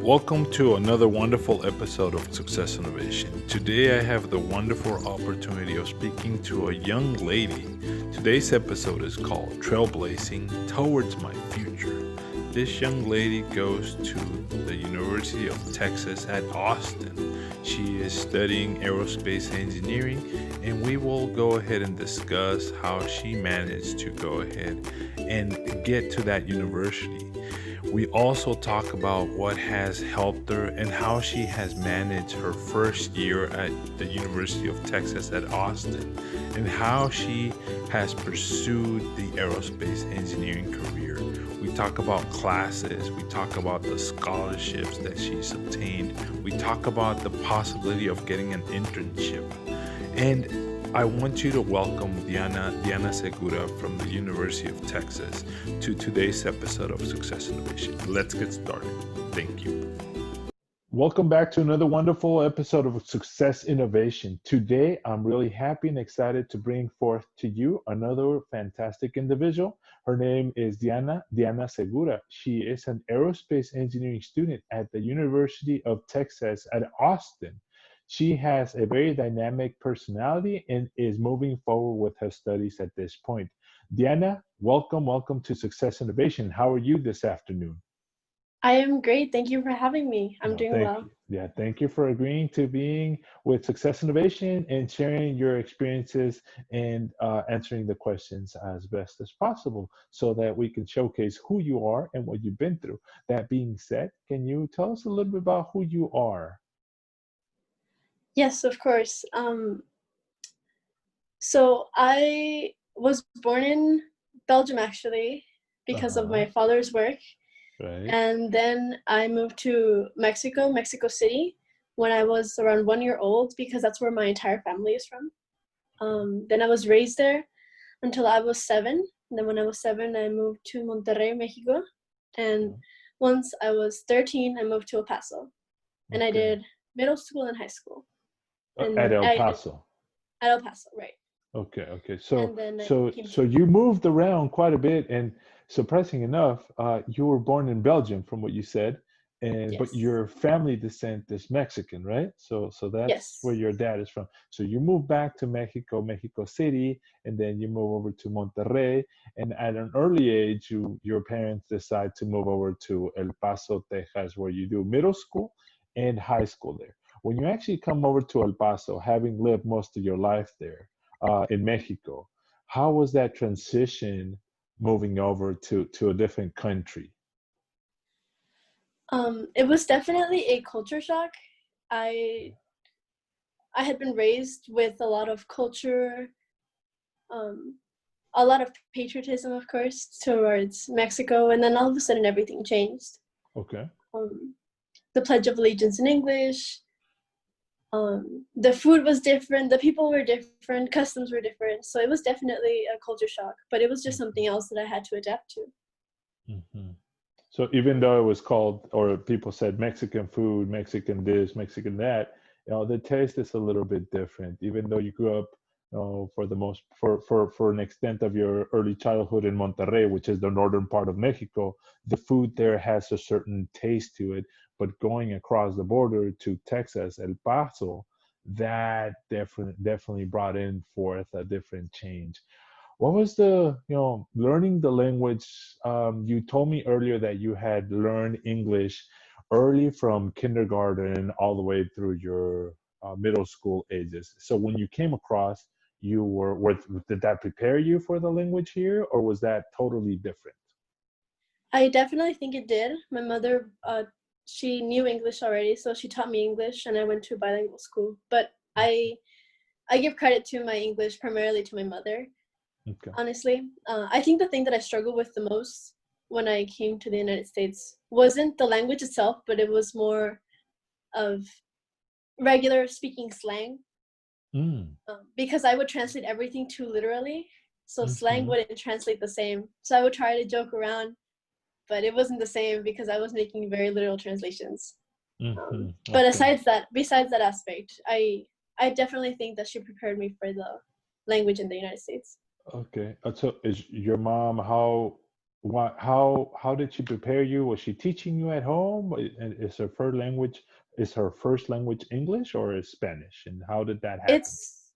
Welcome to another wonderful episode of Success Innovation. Today I have the wonderful opportunity of speaking to a young lady. Today's episode is called Trailblazing Towards My Future. This young lady goes to the University of Texas at Austin. She is studying aerospace engineering, and we will go ahead and discuss how she managed to go ahead and get to that university. We also talk about what has helped her and how she has managed her first year at the University of Texas at Austin and how she has pursued the aerospace engineering career. We talk about classes, we talk about the scholarships that she's obtained, we talk about the possibility of getting an internship. And I want you to welcome Diana Segura from the University of Texas to today's episode of Success Innovation. Let's get started. Thank you. Welcome back to another wonderful episode of Success Innovation. Today, I'm really happy and excited to bring forth to you another fantastic individual. Her name is Diana Segura. She is an aerospace engineering student at the University of Texas at Austin. She has a very dynamic personality and is moving forward with her studies at this point. Diana, welcome to Success Innovation. How are you this afternoon? I am great. Thank you for having me. I'm No, doing thank well. you. Yeah, thank you for agreeing to being with Success Innovation and sharing your experiences and answering the questions as best as possible so that we can showcase who you are and what you've been through. That being said, can you tell us a little bit about who you are? Yes, of course. So I was born in Belgium actually because of Uh-huh. my father's work. Right. And then I moved to Mexico City when I was around 1 year old because that's where my entire family is from. Okay. Then I was raised there until I was 7. And then when I was 7, I moved to Monterrey, Mexico. And Okay. once I was 13, I moved to El Paso. And I Okay. did middle school and high school. At And El I Paso. at El Paso, right? Okay, okay. So And then I so came so to you moved around quite a bit, and surprising enough, you were born in Belgium, from what you said, and but yes, your family descent is Mexican, right? So that's where yes, your dad is from. So you moved back to Mexico, Mexico City, and then you move over to Monterrey, and at an early age, your parents decide to move over to El Paso, Texas, where you do middle school and high school there. When you actually come over to El Paso, having lived most of your life there in Mexico. How was that transition moving over to a different country? it was definitely a culture shock. I I had been raised with a lot of culture, um, a lot of patriotism, of course, towards Mexico, and then all of a sudden everything changed. Okay. Um, the Pledge of Allegiance in English. The food was different, the people were different, customs were different. So it was definitely a culture shock, but it was just something else that I had to adapt to. Mm-hmm. So even though it was called, or people said Mexican food, Mexican this, Mexican that, the taste is a little bit different. Even though you grew up, for the most, for an extent of your early childhood in Monterrey, which is the northern part of Mexico, the food there has a certain taste to it. But going across the border to Texas, El Paso, that definitely brought in forth a different change. What was learning the language? You told me earlier that you had learned English early from kindergarten all the way through your middle school ages. So when you came across, did that prepare you for the language here, or was that totally different? I definitely think it did. My mother, she knew English already, so she taught me English, and I went to bilingual school. But I give credit to my English primarily to my mother. Okay. Honestly, I think the thing that I struggled with the most when I came to the United States wasn't the language itself, but it was more of regular speaking slang, Mm. because I would translate everything too literally. So slang Hmm. wouldn't translate the same. So I would try to joke around, but it wasn't the same because I was making very literal translations. But Okay. besides that aspect, I definitely think that she prepared me for the language in the United States. Okay. So is your mom how? How did she prepare you? Was she teaching you at home? And is her first language English or is Spanish? And how did that happen? It's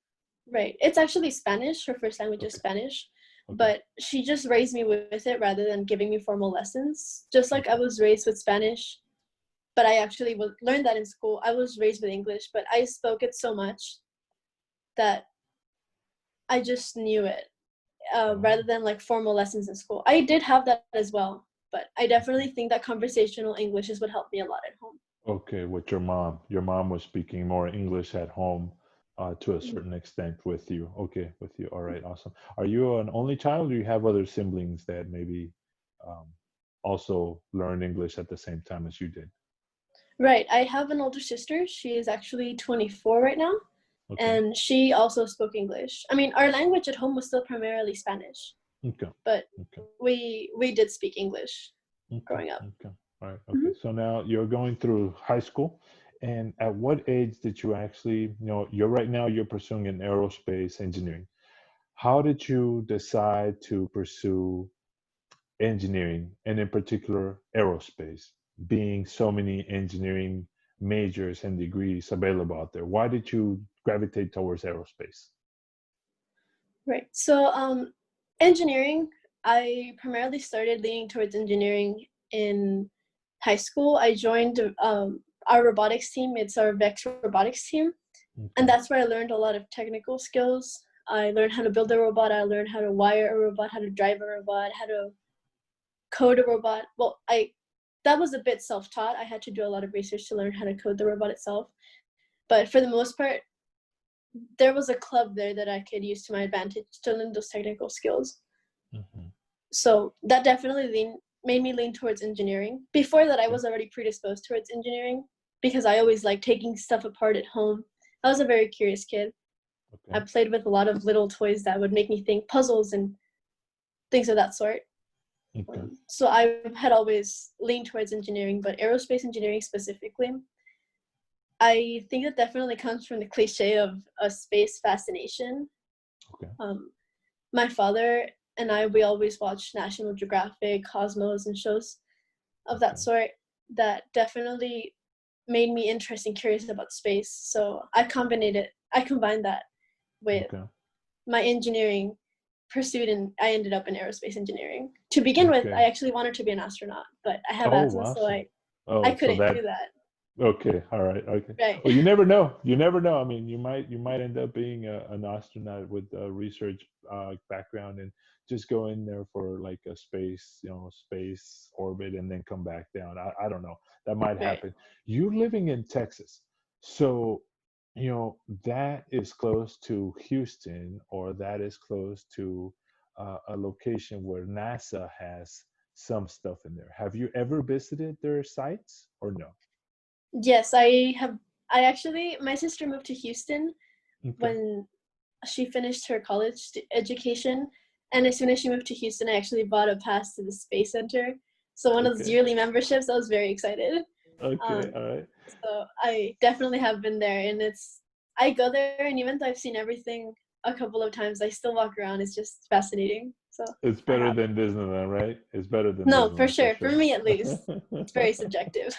right. It's actually Spanish. Her first language is Okay. Spanish, Okay. but she just raised me with it rather than giving me formal lessons. Just like I Okay. was raised with Spanish, but I actually learned that in school. I was raised with English, but I spoke it so much that I just knew it rather Oh. than like formal lessons in school. I did have that as well, but I definitely think that conversational English is what helped me a lot at home. Okay, with your mom. Your mom was speaking more English at home to a Mhm. certain extent with you. Okay, with you. All right, awesome. Are you an only child or you have other siblings that maybe um, also learned English at the same time as you did? Right. I have an older sister. She is actually 24 right now, Okay, and she also spoke English. I mean, our language at home was still primarily Spanish, okay, but okay, we did speak English okay, growing up. okay. All right, okay. Mhm. So now you're going through high school, and at what age did you actually, you're right now you're pursuing an aerospace engineering. How did you decide to pursue engineering and in particular aerospace, being so many engineering majors and degrees available out there? Why did you gravitate towards aerospace? Right. So, engineering, I primarily started leaning towards engineering in high school. I joined our robotics team. It's our VEX robotics team. And Okay, that's where I learned a lot of technical skills. I learned how to build a robot. I learned how to wire a robot, how to drive a robot, how to code a robot. Well, that was a bit self-taught. I had to do a lot of research to learn how to code the robot itself. But for the most part, there was a club there that I could use to my advantage to learn those technical skills. hmm, So that definitely made me lean towards engineering. Before that, I okay, was already predisposed towards engineering because I always liked taking stuff apart at home. I was a very curious kid. I okay, played with a lot of little toys that would make me think puzzles and things of that sort. okay, So I had always leaned towards engineering, but aerospace engineering specifically, I think that definitely comes from the cliche of a space fascination. okay, Um, my father and we always watch National Geographic, Cosmos, and shows of that okay, sort that definitely made me interested and curious about space. So I combined that with okay, my engineering pursuit, and I ended up in aerospace engineering. To begin with, I okay. actually wanted to be an astronaut, but I have Oh, asthma, so awesome. I Oh, so couldn't do that that. okay, all right, okay. Right. Well, you never know. You never know. I mean, you might end up being an astronaut with a research background and just go in there for like a space, space orbit and then come back down. I don't know. That might Right. happen. You're living in Texas, so that is close to Houston, or that is close to a location where NASA has some stuff in there. Have you ever visited their sites or no? Yes, I have. I actually, my sister moved to Houston Okay. when she finished her college education. And as soon as she moved to Houston, I actually bought a pass to the Space Center. So one of those Okay. yearly memberships, I was very excited. Okay. Um, All right. so I definitely have been there, and I go there, and even though I've seen everything a couple of times, I still walk around. It's just fascinating. So It's I better have. than Disneyland, right? It's better than No, for Disneyland for sure. For sure. me, at least, it's very subjective.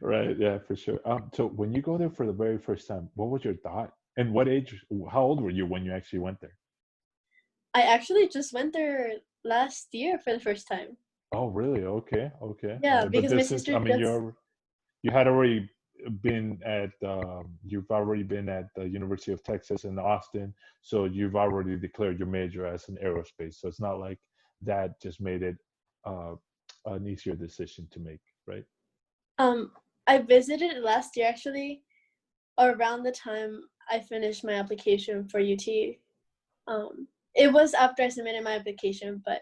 Right. Yeah, for sure. So when you go there for the very first time, what was your thought? And what age, how old were you when you actually went there? I actually just went there last year for the first time. Oh, really? Okay. Okay. All Yeah, right. But because my this is, sister I mean, just you had already you've already been at the University of Texas in Austin, so you've already declared your major as an aerospace. So it's not like that just made it uh, an easier decision to make, right? um I visited it last year actually, around the time I finished my application for UT. It was after I submitted my application, but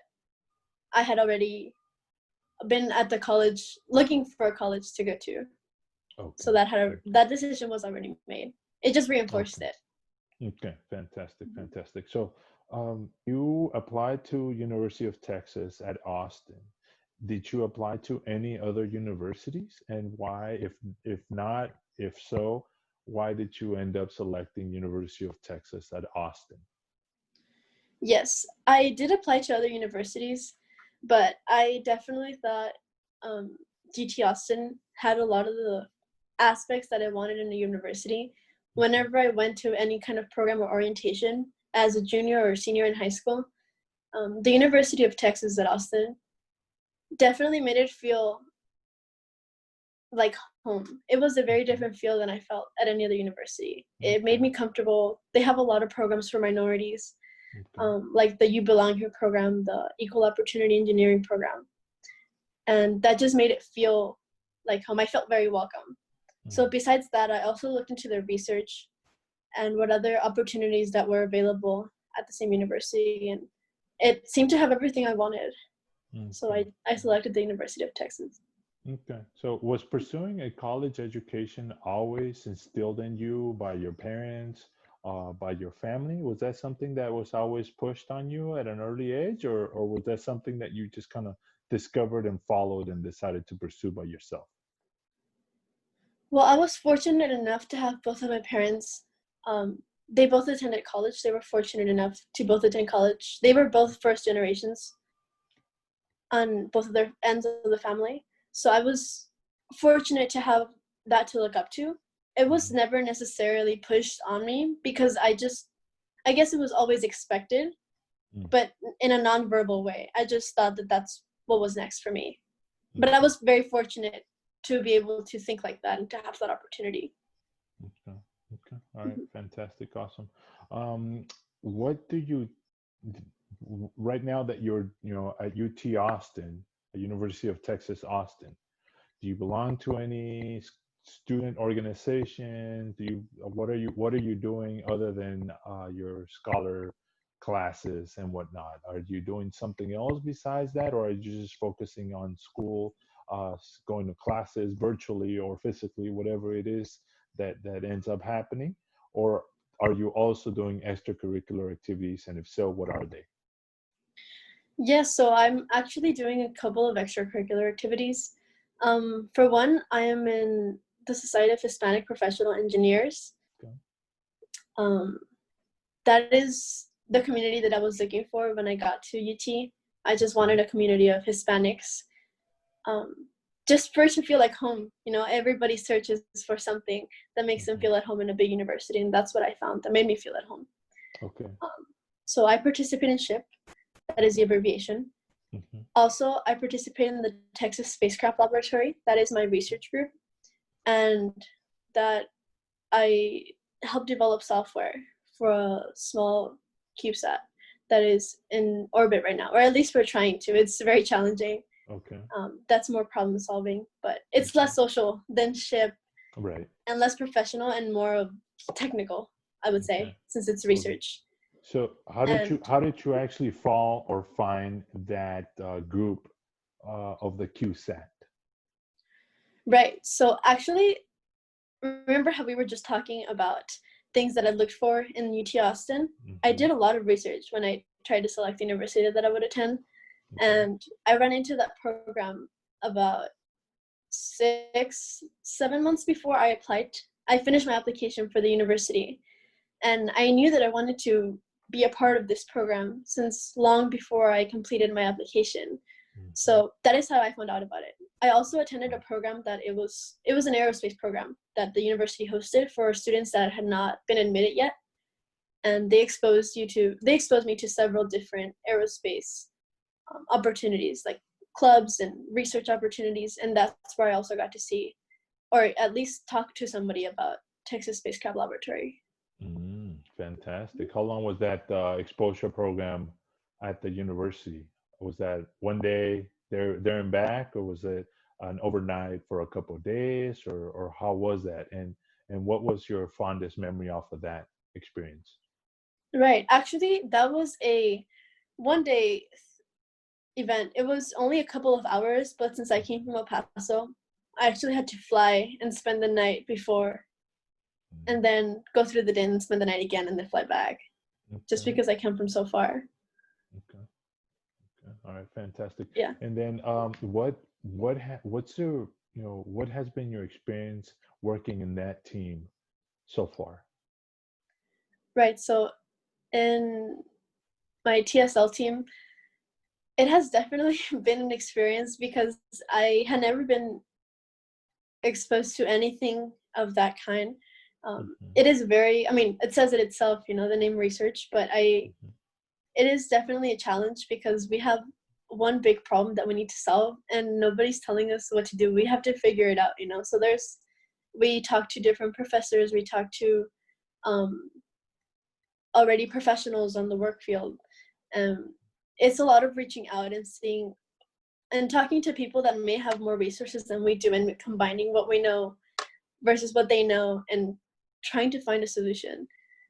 I had already been at the college looking for a college to go to. Okay. So Okay. that decision was already made. It just reinforced Okay. it. Okay. Fantastic. Fantastic. So you applied to University of Texas at Austin. Did you apply to any other universities, and why? If not, if so, why did you end up selecting University of Texas at Austin? Yes, I did apply to other universities, But I definitely thought GT Austin had a lot of the aspects that I wanted in a university. Whenever I went to any kind of program or orientation as a junior or senior in high school, the University of Texas at Austin definitely made it feel like home. It was a very different feel than I felt at any other university. It made me comfortable. They have a lot of programs for minorities, like the You Belong Here program, the Equal Opportunity Engineering program. And that just made it feel like home. I felt very welcome. So besides that, I also looked into their research and what other opportunities that were available at the same university. And it seemed to have everything I wanted. So I selected the University of Texas. Okay. So was pursuing a college education always instilled in you by your parents, by your family? Was that something that was always pushed on you at an early age, or was that something that you just kind of discovered and followed and decided to pursue by yourself? Well, I was fortunate enough to have both of my parents. They both attended college. They were fortunate enough to both attend college. They were both first generations on both of their ends of the family. So I was fortunate to have that to look up to. It was never necessarily pushed on me because I guess it was always expected, but in a nonverbal way. I just thought that that's what was next for me. But I was very fortunate to be able to think like that and to have that opportunity. Okay. Okay. All right. Fantastic. Awesome. What do you right now that you're, at UT Austin, University of Texas, Austin, do you belong to any student organization? What are you doing other than your scholar classes and whatnot? Are you doing something else besides that, or are you just focusing on school, going to classes virtually or physically, whatever it is that ends up happening? Or are you also doing extracurricular activities, and if so, what are they? Yes, so I'm actually doing a couple of extracurricular activities. For one, I am in the Society of Hispanic Professional Engineers. Okay. That is the community that I was looking for when I got to UT. I just wanted a community of Hispanics, just for it to feel like home. Everybody searches for something that makes them feel at home in a big university, and that's what I found that made me feel at home. Okay. So I participate in SHIP, that is the abbreviation. Also, I participate in the Texas Spacecraft Laboratory, that is my research group, and that I help develop software for a small CubeSat that is in orbit right now, or at least we're trying to. It's very challenging. Okay. That's more problem solving, but it's less social than SHIP Right. and less professional and more of technical, I would Okay. say, since it's Okay. research. So And how did you actually fall or find that group of the QSAT? right, so actually, remember how we were just talking about things that I looked for in UT Austin? I did a lot of research when I tried to select the university that I would attend. And I ran into that program about 7 months before I applied. I finished my application for the university. And I knew that I wanted to be a part of this program since long before I completed my application. So that is how I found out about it. I also attended a program that it was an aerospace program that the university hosted for students that had not been admitted yet. And they exposed me to several different aerospace opportunities, like clubs and research opportunities. And that's where I also got to see, or at least talk to somebody about Texas Spacecraft Laboratory. Fantastic. How long was that exposure program at the university? Was that one day there and back, or was it an overnight for a couple of days, or how was that? And what was your fondest memory off of that experience? Right. Actually, that was a one day event. It was only a couple of hours, but since I came from El Paso, I actually had to fly and spend the night before, and then go through the day and spend the night again and then fly back, just Okay. because I come from so far. Okay. Okay. All right. Fantastic. Yeah. And then what has been your experience working in that team so far? Right. So in my TSL team, It has definitely been an experience because I had never been exposed to anything of that kind. Mhm, It is very, I mean, it says it itself, the name research, but mhm, it is definitely a challenge because we have one big problem that we need to solve and nobody's telling us what to do. We have to figure it out. So we talk to different professors, we talk to um, already professionals on the work field. Um, it's a lot of reaching out and seeing and talking to people that may have more resources than we do and combining what we know versus what they know and trying to find a solution.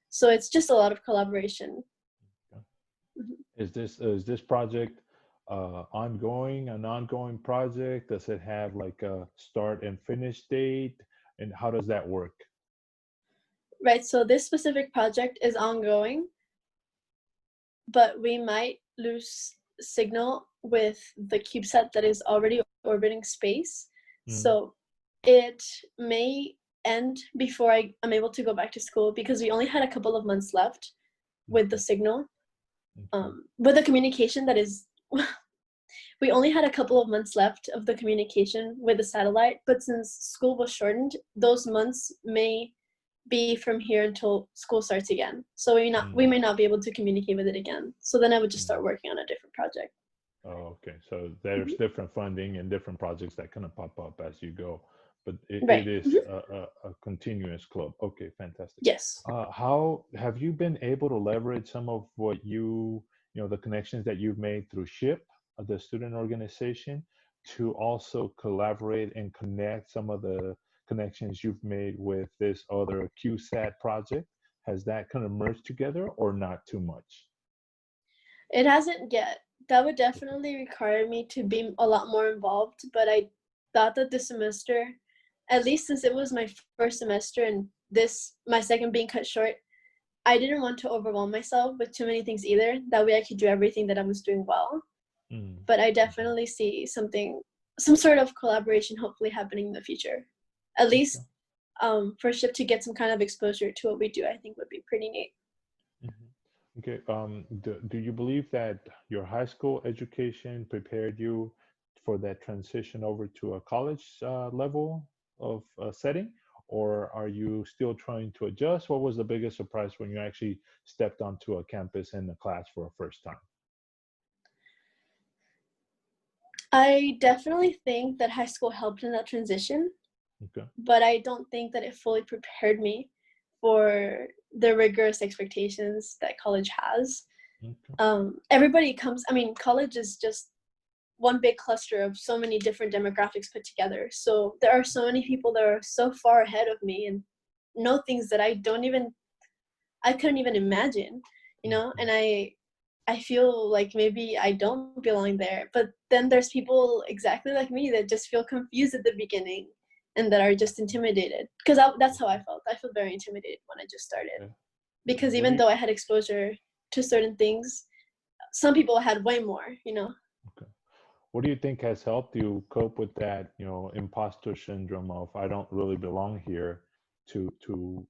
So it's just a lot of collaboration. okay. Mhm. Is this project an ongoing project? Does it have like a start and finish date? And how does that work? Right, so this specific project is ongoing, but we might lose signal with the CubeSat that is already orbiting space. Mm, So it may end before I'm able to go back to school because we only had a couple of months left with the okay, signal. okay. With the communication that is, we only had a couple of months left of the communication with the satellite, but since school was shortened, those months may be from here until school starts again. So we Mm, may not be able to communicate with it again. So then I would just mm. start working on a different project. Oh, okay. So there's Mhm. different funding and different projects that kind of pop up as you go, but it Right. is Mhm. a continuous club. Okay, fantastic. Yes. How have you been able to leverage some of what the connections that you've made through SHIP, the student organization, to also collaborate and connect some of the connections you've made with this other QSAT project? Has that kind of merged together or not too much? It hasn't yet. That would Okay. definitely require me to be a lot more involved, but I thought that this semester, at least since it was my first semester and this my second being cut short, I didn't want to overwhelm myself with too many things either. That way I could do everything that I was doing well. Mm, But I mhm. definitely see some sort of collaboration hopefully happening in the future. At Okay. least for Ship to get some kind of exposure to what we do, I think would be pretty neat. Mhm. Okay. Do you believe that your high school education prepared you for that transition over to a college level of setting, or are you still trying to adjust? What was the biggest surprise when you actually stepped onto a campus in a class for a first time? I definitely think that high school helped in that transition, Okay. but I don't think that it fully prepared me for the rigorous expectations that college has. Okay. Everybody comes, I mean, college is just one big cluster of so many different demographics put together. So there are so many people that are so far ahead of me and know things that I couldn't even imagine, and Mhm. I feel like maybe I don't belong there. But then there's people exactly like me that just feel confused at the beginning and that are just intimidated. Because that's how I felt. I felt very intimidated when I just started. Okay. Because What do even you? though I had exposure to certain things, some people had way more. Okay. What do you think has helped you cope with that, imposter syndrome of I don't really belong here, to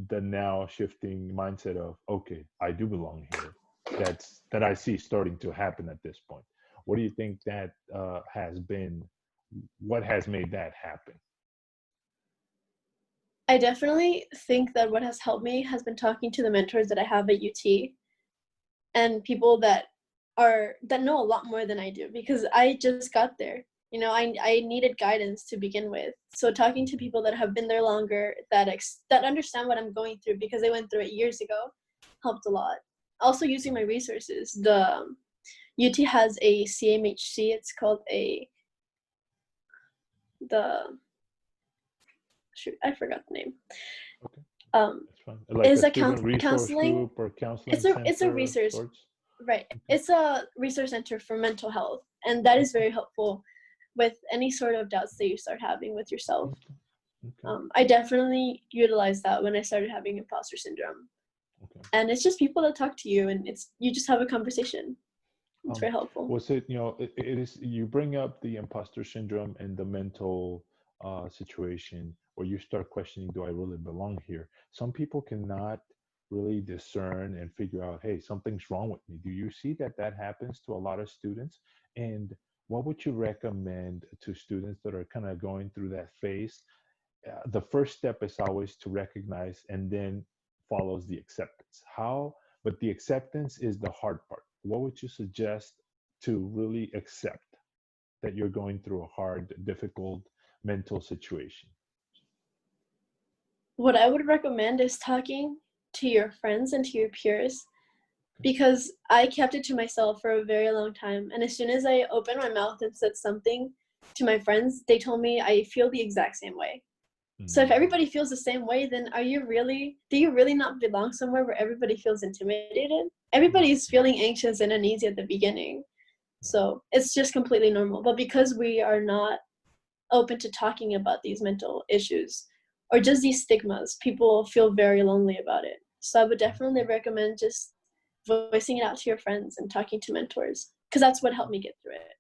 the now shifting mindset of okay, I do belong here. That I see starting to happen at this point. What do you think that has been? What has made that happen? I definitely think that what has helped me has been talking to the mentors that I have at UT and people that know a lot more than I do because I just got there. I needed guidance to begin with. So talking to Mhm. people that have been there longer, that understand what I'm going through because they went through it years ago, helped a lot. Also using my resources. The UT has a CMHC. It's called a the shoot. I forgot the name. Okay, Um, that's fine. Like a is a student resource counseling. group or counseling It's a center of research. sorts. Right. Okay. It's a resource center for mental health, and that is Okay. very helpful with any sort of doubts that you start having with yourself. Okay. Okay. I definitely utilized that when I started having imposter syndrome, Okay. and it's just people that talk to you, and you just have a conversation. It's Um, very helpful. was it, it is, you bring up the imposter syndrome and the mental situation where you start questioning, do I really belong here? Some people cannot really discern and figure out, hey, something's wrong with me. Do you see that that happens to a lot of students? And what would you recommend to students that are kind of going through that phase? The first step is always to recognize, and then follows the acceptance. How? But the acceptance is the hard part. What would you suggest to really accept that you're going through a hard, difficult mental situation? What I would recommend is talking to your friends and to your peers, because I kept it to myself for a very long time. And as soon as I opened my mouth and said something to my friends, they told me I feel the exact same way. So if Mm, everybody feels the same way, then do you really not belong somewhere where everybody feels intimidated? Everybody's mm, feeling anxious and uneasy at the beginning. right. So it's just completely normal. But because we are not open to talking about these mental issues or just these stigmas, people feel very lonely about it. So I would definitely recommend just voicing it out to your friends and talking to mentors, because that's what helped me get through it.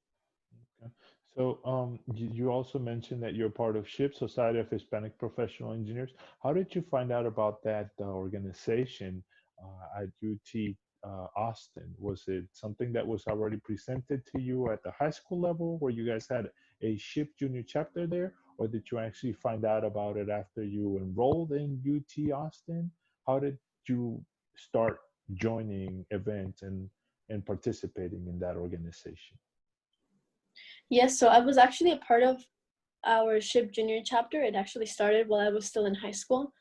Okay. So, you also mentioned that you're part of SHIP, Society of Hispanic Professional Engineers. How did you find out about that organization at UT Austin? Was it something that was already presented to you at the high school level, where you guys had a SHIP junior chapter there, or did you actually find out about it after you enrolled in UT Austin? How did you start joining events and participating in that organization? Yes, so I was actually a part of our SHIP junior chapter. It actually started while I was still in high school,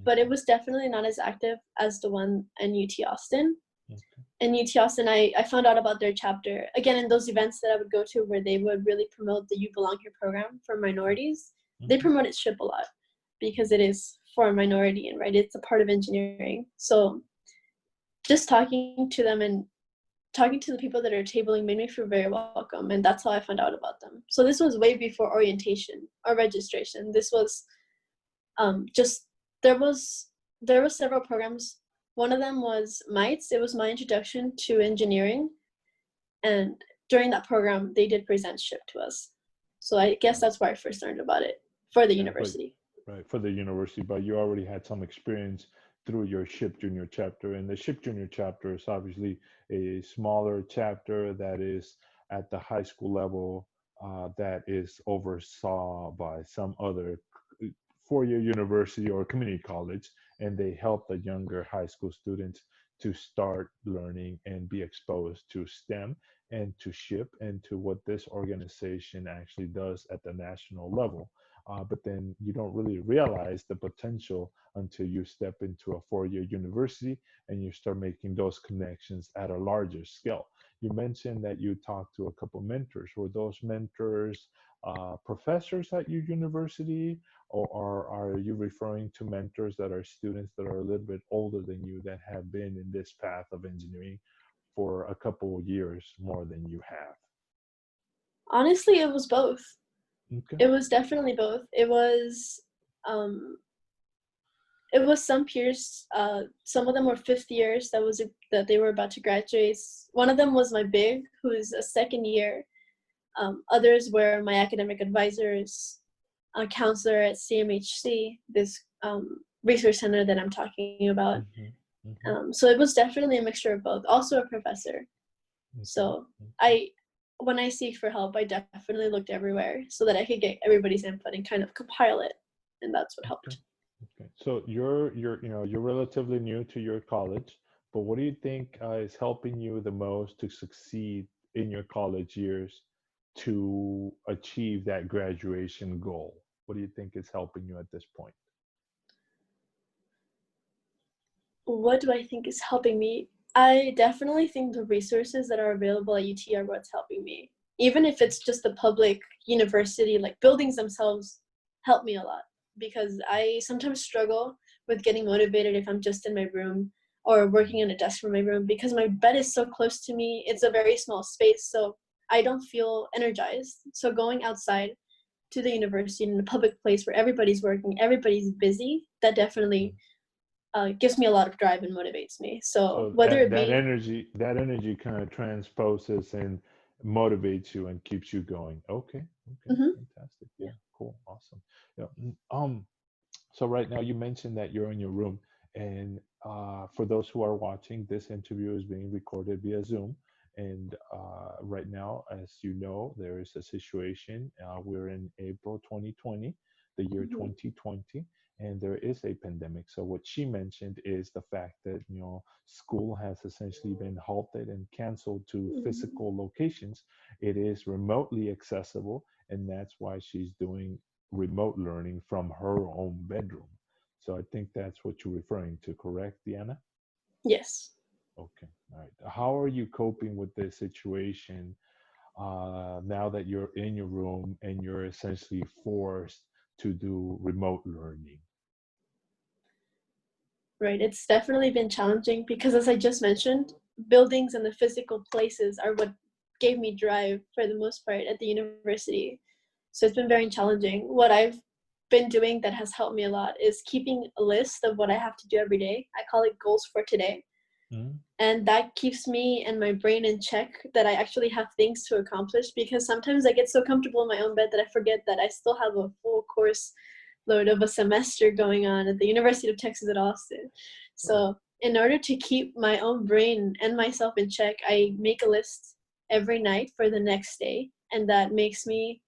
but it Okay. was definitely not as active as the one in UT Austin. Okay. In UT Austin, I found out about their chapter again in those events that I would go to where they would really promote the You Belong Here program for minorities. They Mhm. promoted SHIP a lot because it is for a minority, and right, it's a part of engineering. So just talking to them and talking to the people that are tabling made me feel very welcome, and that's how I found out about them. So this was way before orientation or registration. This was just there was several programs. One of them was mites. It was my introduction to engineering, and during that program they did present ship to us. So I guess Right. that's where I first learned about it for the Yeah, but university. right for the university, but you already had some experience through your SHIP Junior chapter, and the SHIP Junior chapter is obviously a smaller chapter that is at the high school level, that is oversaw by some other four-year university or community college, and they help the younger high school students to start learning and be exposed to STEM and to SHIP and to what this organization actually does at the national level. But then you don't really realize the potential until you step into a four-year university and you start making those connections at a larger scale. You mentioned that you talked to a couple mentors. Were those mentors professors at your university, or are you referring to mentors that are students that are a little bit older than you that have been in this path of engineering for a couple of years more than you have? Honestly, it was both. Okay. It was definitely both. Um it was some peers. Some of them were fifth years that they were about to graduate. One of them was my big, who is a second year. Others were my academic advisors, a counselor at CMHC, this research center that I'm talking about. Hmm. Hmm. So it was definitely a mixture of both. Also a professor. Okay. So Okay. I, when I seek for help, I definitely looked everywhere so that I could get everybody's input and kind of compile it, and that's what Okay. helped. Okay. So you're relatively new to your college, but what do you think is helping you the most to succeed in your college years to achieve that graduation goal? What do you think is helping you at this point? What do I think is helping me? I definitely think the resources that are available at UT are what's helping me. Even if it's just the public university, like buildings themselves help me a lot, because I sometimes struggle with getting motivated if I'm just in my room or working in a desk from my room, because my bed is so close to me. It's a very small space, so I don't feel energized. So going outside to the university in a public place where everybody's working, everybody's busy, that definitely gives me a lot of drive and motivates me. So So whether that it that be, energy that energy kind of transposes and motivates you and keeps you going. Okay, okay, mhm, fantastic. yeah, Yeah, cool, awesome. Yeah. So right now you mentioned that you're in your room, and for those who are watching, this interview is being recorded via Zoom. And right now, as you know, there is a situation. We're in April 2020, the year Mhm. 2020, and there is a pandemic. So what she mentioned is the fact that, school has essentially been halted and canceled to Mhm. physical locations. It is remotely accessible, and that's why she's doing remote learning from her own bedroom. So I think that's what you're referring to, correct, Diana? Yes. Okay, all right. How are you coping with this situation now that you're in your room and you're essentially forced to do remote learning? Right. It's definitely been challenging because, as I just mentioned, buildings and the physical places are what gave me drive for the most part at the university. So it's been very challenging. What I've been doing that has helped me a lot is keeping a list of what I have to do every day. I call it goals for today. Mm, And that keeps me and my brain in check that I actually have things to accomplish, because sometimes I get so comfortable in my own bed that I forget that I still have a full course load of a semester going on at the University of Texas at Austin. right. So in order to keep my own brain and myself in check, I make a list every night for the next day, and that makes me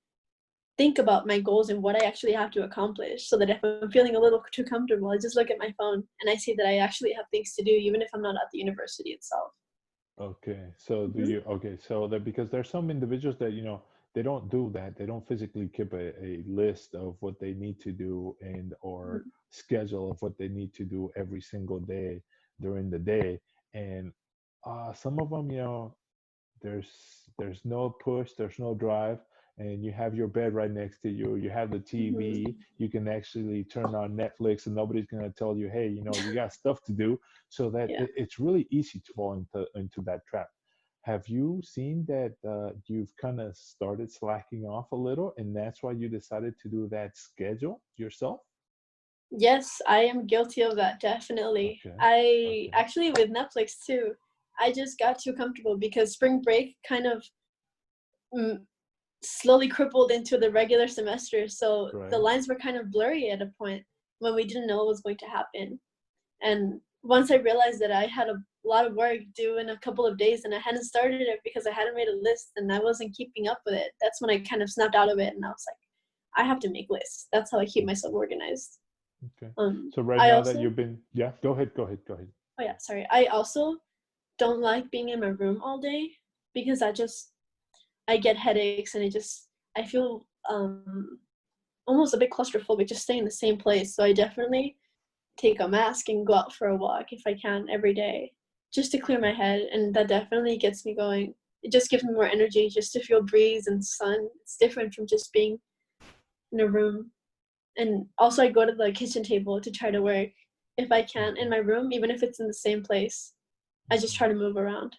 think about my goals and what I actually have to accomplish, so that if I'm feeling a little too comfortable, I just look at my phone and I see that I actually have things to do, even if I'm not at the university itself. Okay. So do Mhm. you, okay, so that because there's some individuals that, they don't do that. They don't physically keep a list of what they need to do and or Mhm. schedule of what they need to do every single day during the day. And some of them, there's there's no push, there's no drive, and you have your bed right next to you, you have the TV, Mhm. you can actually turn on Netflix and nobody's going to tell you, hey, you got stuff to do. So that Yeah. it's really easy to fall into that trap. Have you seen that you've kind of started slacking off a little and that's why you decided to do that schedule yourself? Yes, I am guilty of that, definitely. Okay. I Okay. actually, with Netflix too, I just got too comfortable because spring break kind of mm, slowly crippled into the regular semester. So the Right. lines were kind of blurry at a point when we didn't know what was going to happen. And once I realized that I had a lot of work due in a couple of days and I hadn't started it because I hadn't made a list and I wasn't keeping up with it, that's when I kind of snapped out of it and I was like, I have to make lists. That's how I keep myself organized. Okay. So right I now that also, you've been, yeah, go ahead, go ahead, go ahead. oh yeah, sorry. I also don't like being in my room all day because I get headaches and I feel almost a bit claustrophobic just staying in the same place. So I definitely take a mask and go out for a walk if I can every day, just to clear my head, and that definitely gets me going. It just gives me more energy just to feel breeze and sun. It's different from just being in a room. And also I go to the kitchen table to try to work if I can in Mhm, my room, even if it's in the same place. I just mhm. try to move around.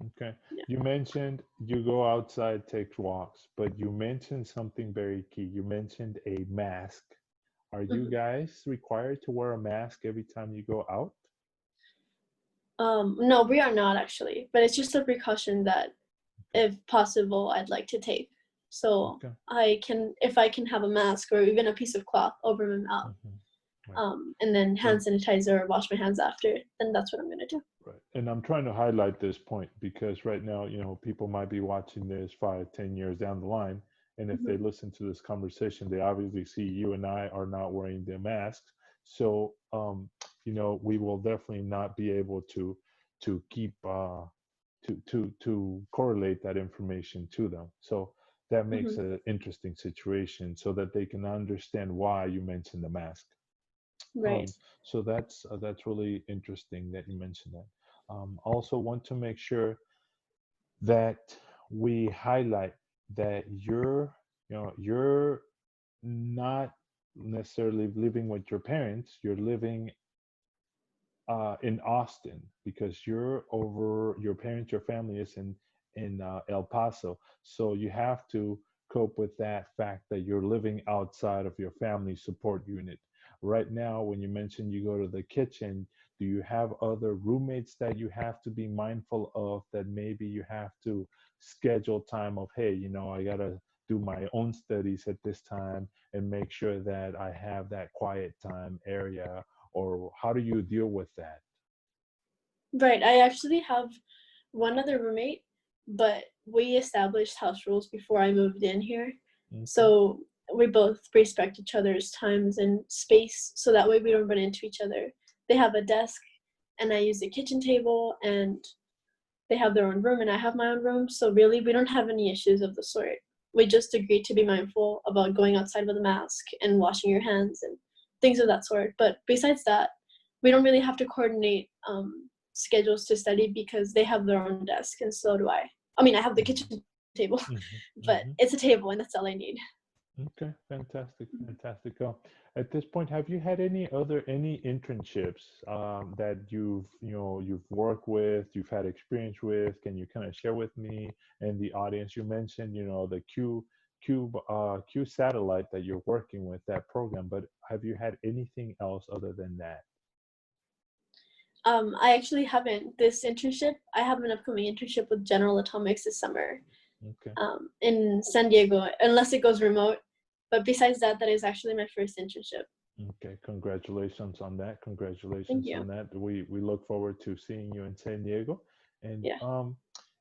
Okay. Yeah. You mentioned you go outside, take walks, but you mentioned something very key. You mentioned a mask. Are you Mhm. guys required to wear a mask every time you go out? No, we are not actually, but it's just a precaution that, Okay. if possible, I'd like to take. So Okay. if I can have a mask or even a piece of cloth over my mouth, Hmm. Right. and then hand And sanitizer or wash my hands after, then that's what I'm gonna do. right. And I'm trying to highlight this point because right now, people might be watching this 5, 10 years down the line. And if they Mhm. listen to this conversation, they obviously see you and I are not wearing the masks. So, we will definitely not be able to keep to correlate that information to them. So that makes Mhm. an interesting situation so that they can understand why you mentioned the mask. Right. So that's really interesting that you mentioned that. Also want to make sure that we highlight that you're not necessarily living with your parents. You're living in Austin because your parents, your family is in El Paso. So you have to cope with that fact that you're living outside of your family support unit. Right now, when you mentioned you go to the kitchen, do you have other roommates that you have to be mindful of that maybe you have to schedule time of, hey, I gotta do my own studies at this time and make sure that I have that quiet time area, or how do you deal with that? Right. I actually have one other roommate, but we established house rules before I moved in here. Okay. So we both respect each other's times and space so that way we don't run into each other. They have a desk and I use the kitchen table, and they have their own room and I have my own room. So really we don't have any issues of the sort. We just agreed to be mindful about going outside with a mask and washing your hands and things of that sort. But besides that, we don't really have to coordinate schedules to study because they have their own desk and so do I. I mean, I have the kitchen table, Hmm. but Hmm. it's a table and that's all I need. Okay, fantastic, fantastic. At this point, have you had any internships that you've worked with, you've had experience with? Can you kind of share with me and the audience? You mentioned the Q satellite that you're working with, that program, but have you had anything else other than that? I actually haven't. This internship, I have an upcoming internship with General Atomics this summer Okay. in San Diego, unless it goes remote. But besides that, that is actually my first internship. Okay, congratulations on that. Thank Congratulations you. on that. We look forward to seeing you in San Diego. And Yeah.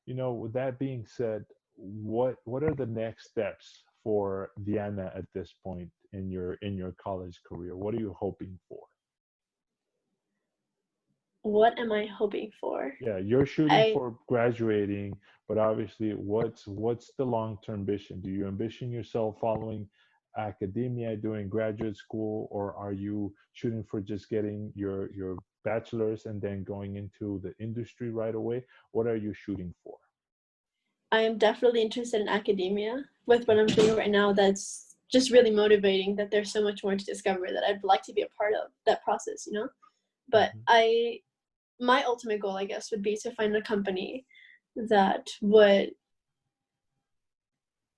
with that being said, what are the next steps for Diana at this point in your college career? What are you hoping for? What am I hoping for? Yeah, you're shooting I for graduating, but obviously, what's the long-term vision? Do you ambition yourself following academia, doing graduate school, or are you shooting for just getting your bachelor's and then going into the industry right away? What are you shooting for? I am definitely interested in academia. With what I'm Okay. doing right now, that's just really motivating that there's so much more to discover that I'd like to be a part of that process, you know? But Hmm. my ultimate goal, I guess, would be to find a company that would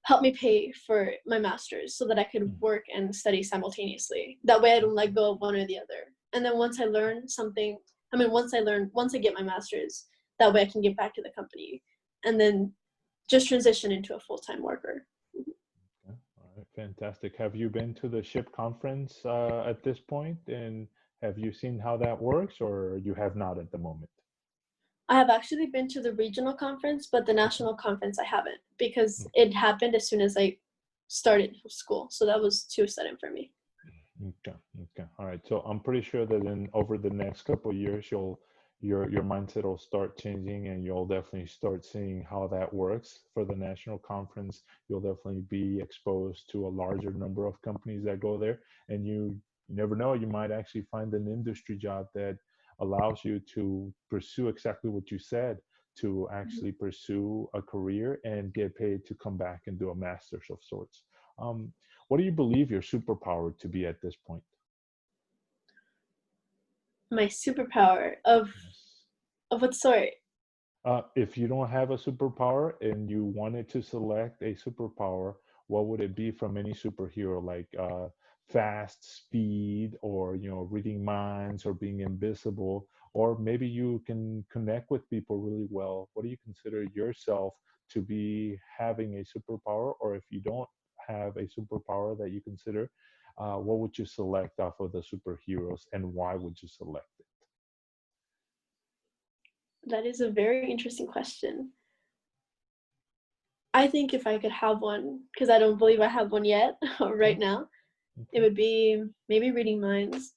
help me pay for my master's so that I could work and study simultaneously. That way I don't let go of one or the other. And then once I learn something, once I get my master's, that way I can give back to the company and then just transition into a full-time worker. Okay. All right, fantastic. Have you been to the SHIP conference at this point, and have you seen how that works, or you have not at the moment? I have actually been to the regional conference, but the Okay. national conference I haven't because it happened as soon as I started school. So that was too sudden for me. Okay. Okay. All right. So I'm pretty sure that in over the next couple of years, your mindset will start changing, and you'll definitely start seeing how that works for the national conference. You'll definitely be exposed to a larger number of companies that go there, and you never know, you might actually find an industry job that allows you to pursue exactly what you said, to actually pursue a career and get paid to come back and do a master's of sorts. Um, what do you believe your superpower to be at this point? My superpower Yes. of what sort? If you don't have a superpower and you wanted to select a superpower, what would it be from any superhero, like fast speed, or reading minds, or being invisible, or maybe you can connect with people really well? What do you consider yourself to be having a superpower? Or if you don't have a superpower that you consider, what would you select off of the superheroes, and why would you select it? That is a very interesting question. I think if I could have one, because I don't believe I have one yet right Okay, now, it okay, would be maybe reading minds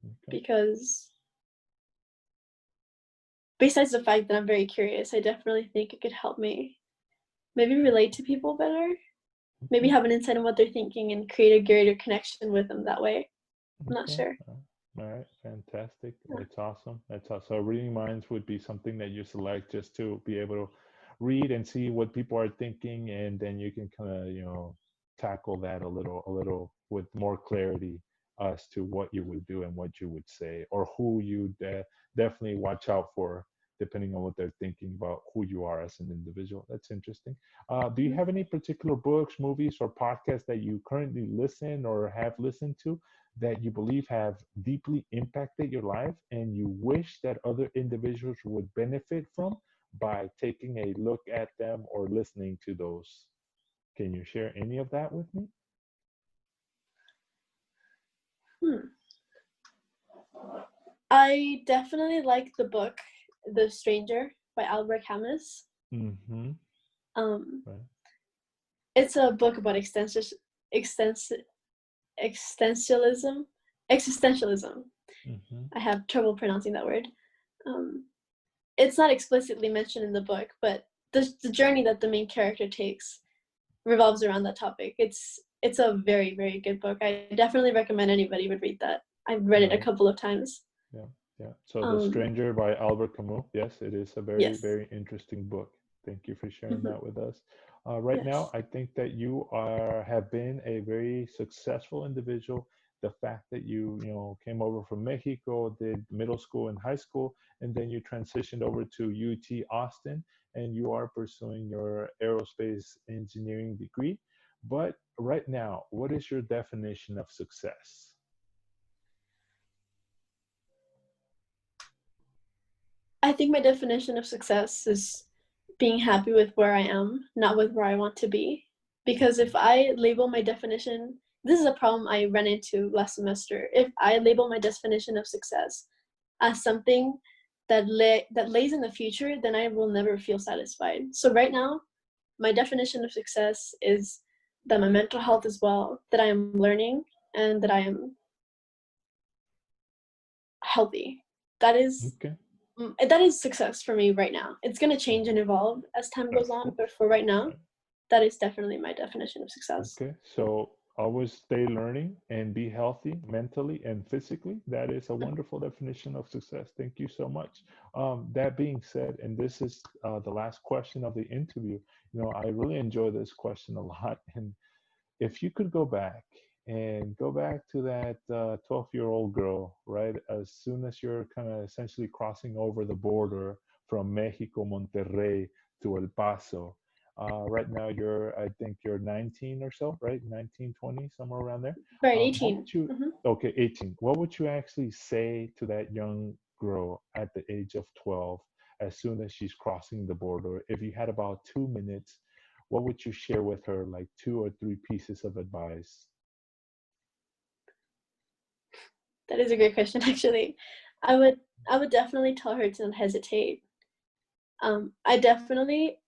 okay, because besides the fact that I'm very curious, I definitely think it could help me maybe relate to people better, maybe okay. have an insight on what they're thinking and create a greater connection with them that way. I'm not Okay. sure. All right. Fantastic. Yeah. That's awesome. That's awesome. So reading minds would be something that you select just to be able to read and see what people are thinking, and then you can kind of, tackle that a little with more clarity as to what you would do and what you would say, or who you definitely watch out for, depending on what they're thinking about who you are as an individual. That's interesting. Do you Mhm. have any particular books, movies, or podcasts that you currently listen or have listened to that you believe have deeply impacted your life, and you wish that other individuals would benefit from by taking a look at them or listening to those? Can you share any of that with me? Hmm. I definitely like the book The Stranger by Albert Camus. Mm-hmm. Um, Right. it's a book about extensi- existentialism. Existentialism. Mm-hmm. I have trouble pronouncing that word. Um, it's not explicitly mentioned in the book, but the journey that the main character takes revolves around that topic. It's a very, very good book. I definitely recommend anybody would read that. I've read it a Right. couple of times. Yeah. Yeah. So The Um, Stranger by Albert Camus. Yes, it is a very, yes. very interesting book. Thank you for sharing Mhm. that with us. Right now, Yes. I think that you have been a very successful individual. The fact that you came over from Mexico, did middle school and high school, and then you transitioned over to UT Austin, and you are pursuing your aerospace engineering degree. But right now, what is your definition of success? I think my definition of success is being happy with where I am, not with where I want to be. Because if I label my definition, this is a problem I ran into last semester. If I label my definition of success as something that lays in the future, then I will never feel satisfied. So right now, my definition of success is that my mental health is well, that I am learning, and that I am healthy. That is Okay, that is success for me right now. It's going to change and evolve as time goes of on, course. but for right now, Right. that is definitely my definition of success. Okay, so always stay learning and be healthy mentally and physically. That is a wonderful definition of success. Thank you so much. That being said, and this is the last question of the interview, I really enjoy this question a lot. And if you could go back to that 12-year-old girl, right, as soon as you're kind of essentially crossing over the border from Mexico, Monterrey to El Paso. Right now, I think you're 19 or so, right? 19, 20, somewhere around there. Right, What 18. would you, okay, 18. What would you actually say to that young girl at the age of 12 as soon as she's crossing the border? If you had about 2 minutes, what would you share with her, like 2 or 3 pieces of advice? That is a great question, actually. I would I would definitely tell her to not hesitate. I definitely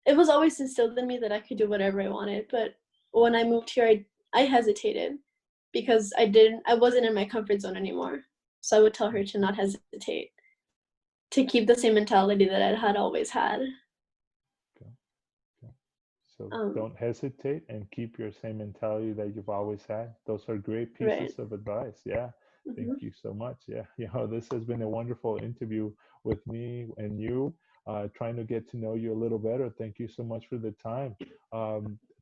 it was always instilled in me that I could do whatever I wanted, but when I moved here, I hesitated because I wasn't in my comfort zone anymore. So I would tell her to not hesitate, to keep the same mentality that I had always had. Okay, okay. So Um, don't hesitate and keep your same mentality that you've always had. Those are great right. pieces of advice. Yeah. Thank Hmm. you so much. Yeah. This has been a wonderful interview with me and you, trying to get to know you a little better. Thank you so much for the time.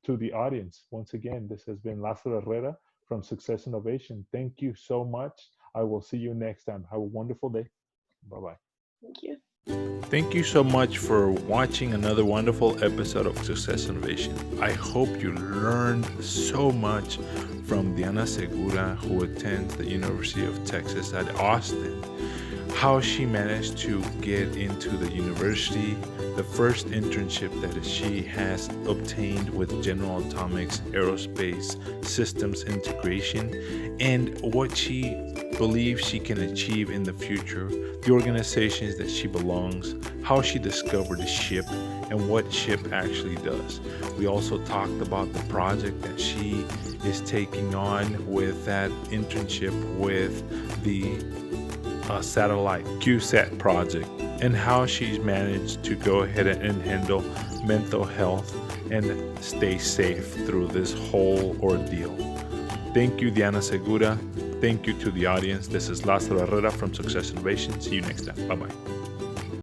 To the audience, once again, this has been Lázaro Herrera from Success Innovation. Thank you so much. I will see you next time. Have a wonderful day. Bye bye. Thank you. Thank you so much for watching another wonderful episode of Success Innovation. I hope you learned so much from Diana Segura, who attends the University of Texas at Austin, how she managed to get into the university, the first internship that she has obtained with General Atomics Aerospace Systems Integration, and what she believes she can achieve in the future, the organizations that she belongs, how she discovered the ship, and what ship actually does. We also talked about the project that she is taking on with that internship with the satellite QSAT project, and how she's managed to go ahead and handle mental health and stay safe through this whole ordeal. Thank you, Diana Segura. Thank you to the audience. This is Lázaro Herrera from Success Innovation. See you next time. Bye bye.